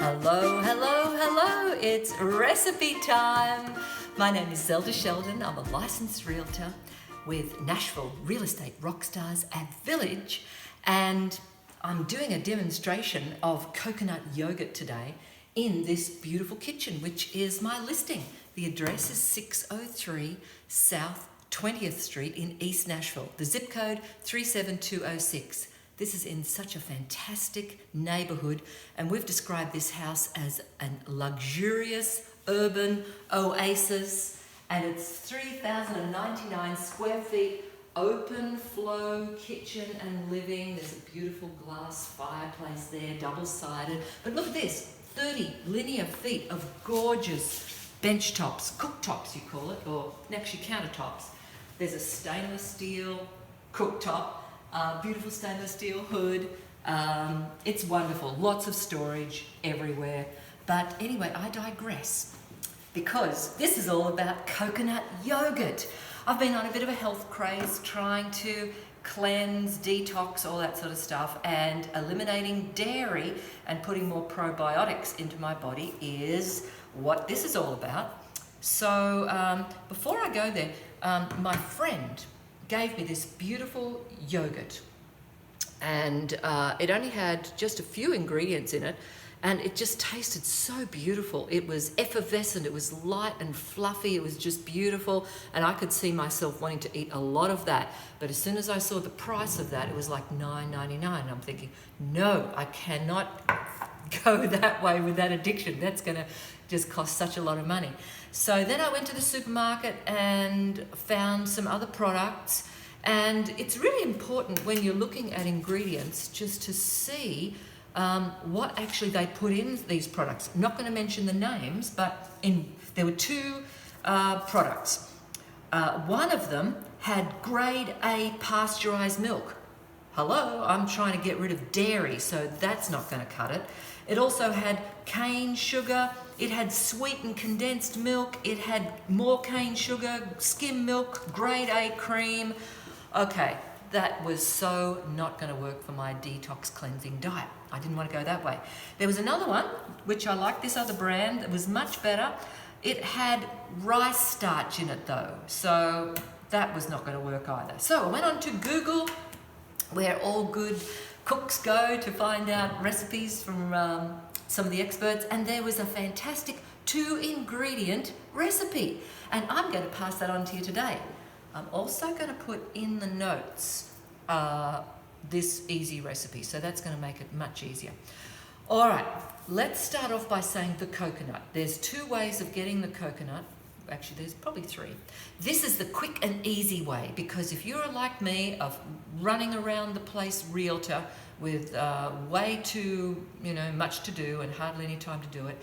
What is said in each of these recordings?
Hello, hello, hello, it's recipe time. My name is Zelda Sheldon. I'm a licensed realtor with Nashville Real Estate Rockstars at Village, and I'm doing a demonstration of coconut yogurt today in this beautiful kitchen, which is my listing. The address is 603 South 20th Street in East Nashville. The zip code 37206. This is in such a fantastic neighborhood, and we've described this house as a luxurious urban oasis, and it's 3,099 square feet, open flow kitchen and living. There's a beautiful glass fireplace there, double-sided. But look at this, 30 linear feet of gorgeous bench tops, cooktops you call it, or actually countertops. There's a stainless steel cooktop, beautiful stainless steel hood. It's wonderful. Lots of storage everywhere. But anyway, I digress, because this is all about coconut yogurt. I've been on a bit of a health craze, trying to cleanse, detox, all that sort of stuff, and eliminating dairy and putting more probiotics into my body is what this is all about. So before I go there, my friend gave me this beautiful yogurt, and it only had just a few ingredients in it, and it just tasted so beautiful. It was effervescent, it was light and fluffy, it was just beautiful, and I could see myself wanting to eat a lot of that. But as soon as I saw the price of that, it was like $9.99, and I'm thinking, no, I cannot go that way with that addiction. That's gonna just cost such a lot of money. So then I went to the supermarket and found some other products, and it's really important when you're looking at ingredients just to see what actually they put in these products. I'm not going to mention the names, but there were two products. One of them had grade A pasteurized milk. Hello, I'm trying to get rid of dairy, so that's not going to cut it. It also had cane sugar, it had sweetened condensed milk, it had more cane sugar, skim milk, grade A cream. Okay, that was so not going to work for my detox cleansing diet. I didn't want to go that way. There was another one, which I like, this other brand, that was much better. It had rice starch in it though, so that was not going to work either. So I went on to Google, where all good cooks go to find out recipes from some of the experts, and there was a fantastic 2-ingredient recipe, and I'm going to pass that on to you today. I'm also going to put in the notes this easy recipe, so that's going to make it much easier. All right, let's start off by saying the coconut. There's 2 ways of getting the coconut. Actually, there's probably 3. This is the quick and easy way, because if you're like me, of running around the place realtor with way too much to do and hardly any time to do it,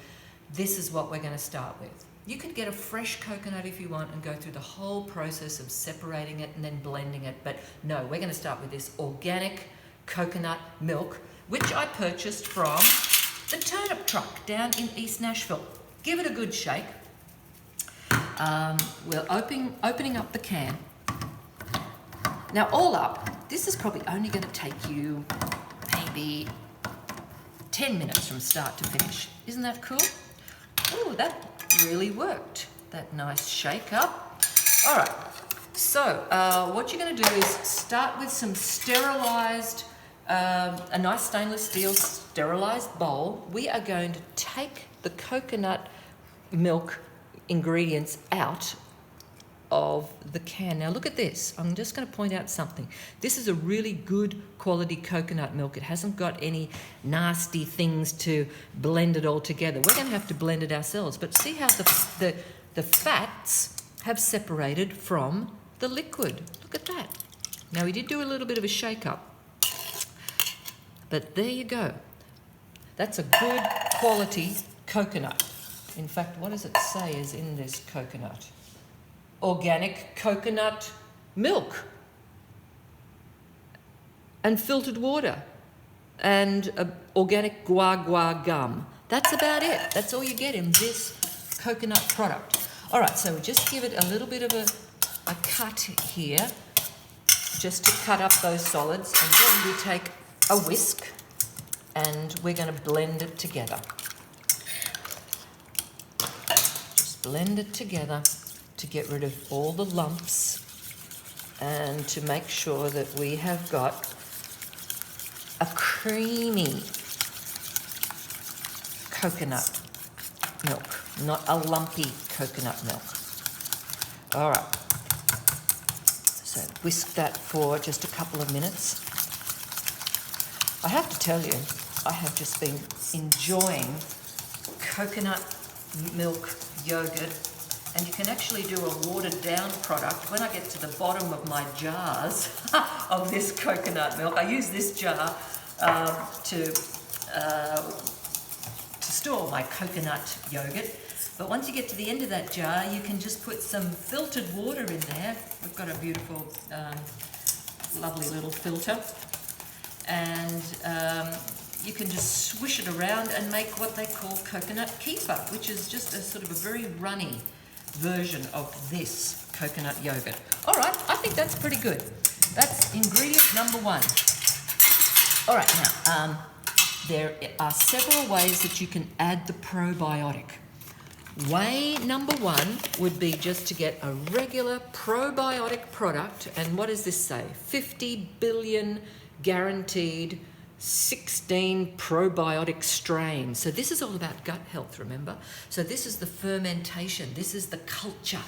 this is what we're going to start with. You could get a fresh coconut if you want and go through the whole process of separating it and then blending it, but no, we're going to start with this organic coconut milk, which I purchased from the turnip truck down in East Nashville. Give it a good shake. We're opening up the can. Now, all up, this is probably only going to take you maybe 10 minutes from start to finish. Isn't that cool? Oh, that really worked. That nice shake up. All right, so what you're going to do is start with some sterilized, a nice stainless steel sterilized bowl. We are going to take the coconut milk ingredients out of the can. Now look at this. I'm just going to point out something. This is a really good quality coconut milk. It hasn't got any nasty things to blend it all together. We're going to have to blend it ourselves. But see how the fats have separated from the liquid. Look at that. Now we did do a little bit of a shake up, but there you go. That's a good quality coconut. In fact, what does it say is in this coconut? Organic coconut milk and filtered water and organic guar gum. That's about it. That's all you get in this coconut product. All right, so we just give it a little bit of a cut here, just to cut up those solids, and then we take a whisk and we're going to blend it together. blend it together to get rid of all the lumps and to make sure that we have got a creamy coconut milk, not a lumpy coconut milk. All right. So whisk that for just a couple of minutes. I have to tell you, I have just been enjoying coconut milk yogurt, and you can actually do a watered down product. When I get to the bottom of my jars of this coconut milk, I use this jar to store my coconut yogurt. But once you get to the end of that jar, you can just put some filtered water in there. We've got a beautiful, lovely little filter. And you can just swish it around and make what they call coconut kefir, which is just a sort of a very runny version of this coconut yogurt. All right, I think that's pretty good. That's ingredient number one. All right, now, there are several ways that you can add the probiotic. Way number one would be just to get a regular probiotic product. And what does this say? 50 billion guaranteed 16 probiotic strains. So this is all about gut health, remember? So this is the fermentation. This is the culture.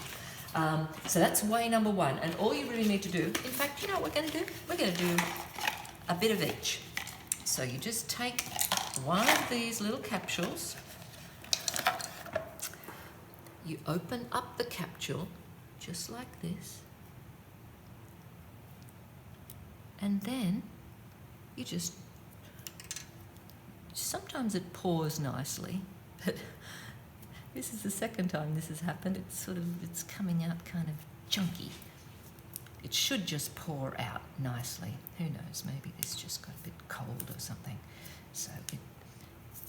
So that's way number one. And all you really need to do, in fact, you know what we're going to do? We're going to do a bit of each. So you just take one of these little capsules. You open up the capsule just like this. And then you just, sometimes it pours nicely, but this is the second time this has happened. It's coming out kind of chunky. It should just pour out nicely. Who knows, maybe this just got a bit cold or something. So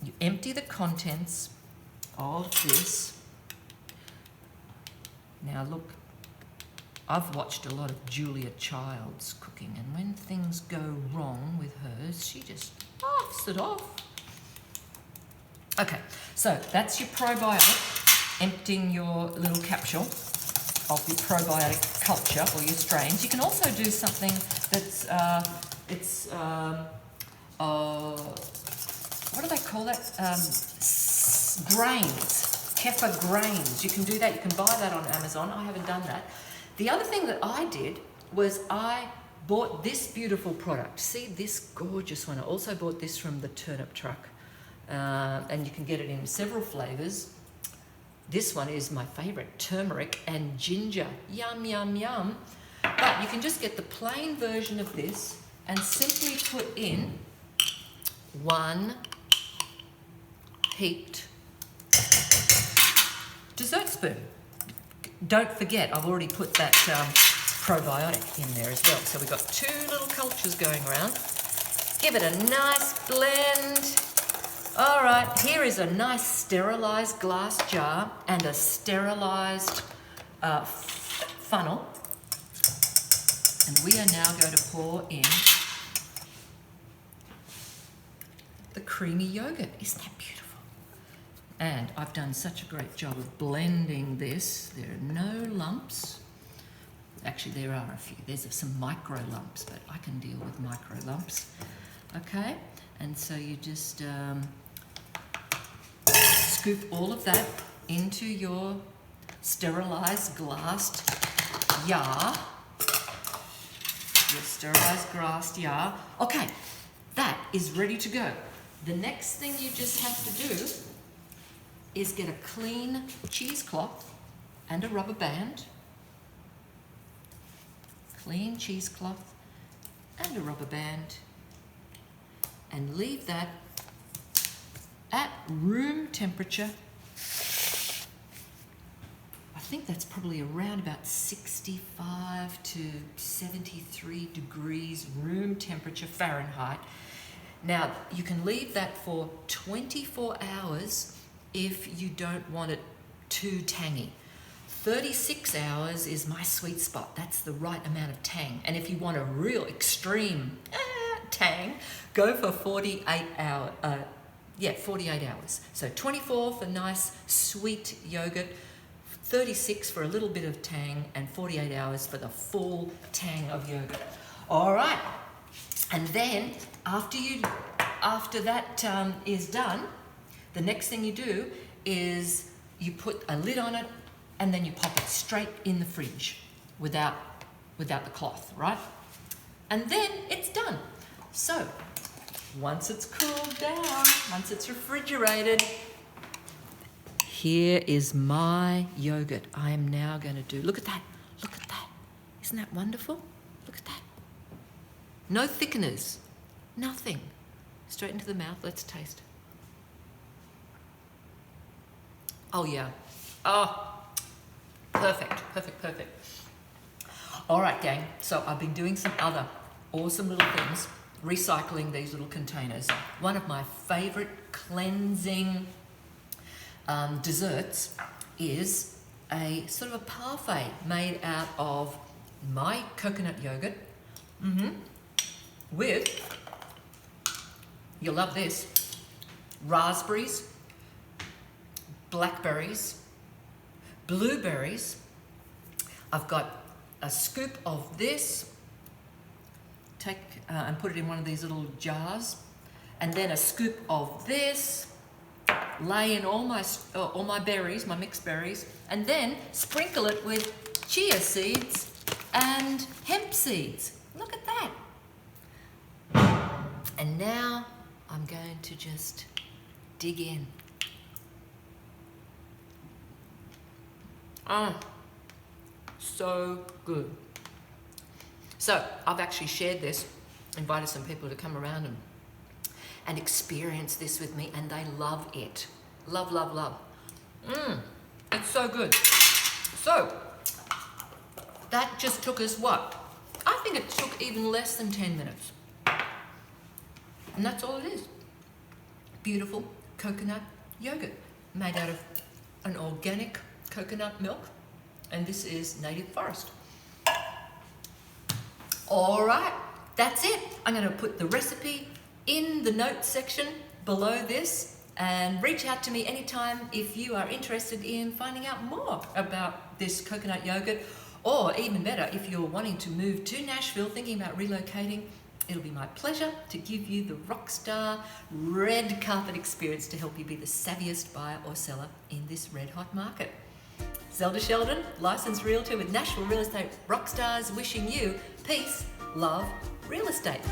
you empty the contents of this. Now look, I've watched a lot of Julia Child's cooking, and when things go wrong with hers, she just laughs it off. Okay, so that's your probiotic, emptying your little capsule of your probiotic culture or your strains. You can also do something that's, what do they call that? Grains. Kefir grains. You can do that. You can buy that on Amazon. I haven't done that. The other thing that I did was I bought this beautiful product. See this gorgeous one. I also bought this from the turnip truck. And you can get it in several flavors. This one is my favorite, turmeric and ginger. Yum, yum, yum. But you can just get the plain version of this and simply put in one heaped dessert spoon. Don't forget, I've already put that probiotic in there as well. So we've got two little cultures going around. Give it a nice blend. All right, here is a nice sterilized glass jar and a sterilized funnel. And we are now going to pour in the creamy yogurt. Isn't that beautiful? And I've done such a great job of blending this. There are no lumps. Actually, there are a few. There's some micro lumps, but I can deal with micro lumps. Okay, and so you just scoop all of that into your sterilized glassed jar. Your sterilized glassed jar. Okay, that is ready to go. The next thing you just have to do is get a clean cheesecloth and a rubber band. Clean cheesecloth and a rubber band, and leave that at room temperature. I think that's probably around about 65 to 73 degrees room temperature Fahrenheit. Now, you can leave that for 24 hours if you don't want it too tangy. 36 hours is my sweet spot. That's the right amount of tang. And if you want a real extreme tang, go for 48 hours. 48 hours. So 24 for nice sweet yogurt, 36 for a little bit of tang, and 48 hours for the full tang of yogurt. All right, and then after that is done, the next thing you do is you put a lid on it, and then you pop it straight in the fridge without the cloth, right? And then it's done. So once it's cooled down, once it's refrigerated, here is my yogurt. I am now going to do, look at that, look at that. Isn't that wonderful? Look at that. No thickeners, nothing. Straight into the mouth, let's taste. Oh yeah, oh, perfect, perfect, perfect. All right, gang, so I've been doing some other awesome little things, recycling these little containers. One of my favorite cleansing desserts is a sort of a parfait made out of my coconut yogurt with, you'll love this, raspberries, blackberries, blueberries. I've got a scoop of this, take and put it in one of these little jars, and then a scoop of this, lay in all my berries, my mixed berries, and then sprinkle it with chia seeds and hemp seeds. Look at that. And now I'm going to just dig in. Oh, so good. So I've actually shared this, invited some people to come around and experience this with me, and they love it. Love, love, love. It's so good. So that just took us what? I think it took even less than 10 minutes. And that's all it is. Beautiful coconut yogurt made out of an organic coconut milk, and this is native forest. All right, that's it. I'm going to put the recipe in the notes section below this, and reach out to me anytime if you are interested in finding out more about this coconut yogurt, or even better, if you're wanting to move to Nashville, thinking about relocating. It'll be my pleasure to give you the rockstar red carpet experience to help you be the savviest buyer or seller in this red hot market. Zelda Sheldon, licensed realtor with Nashville Real Estate Rockstars, wishing you peace, love, real estate.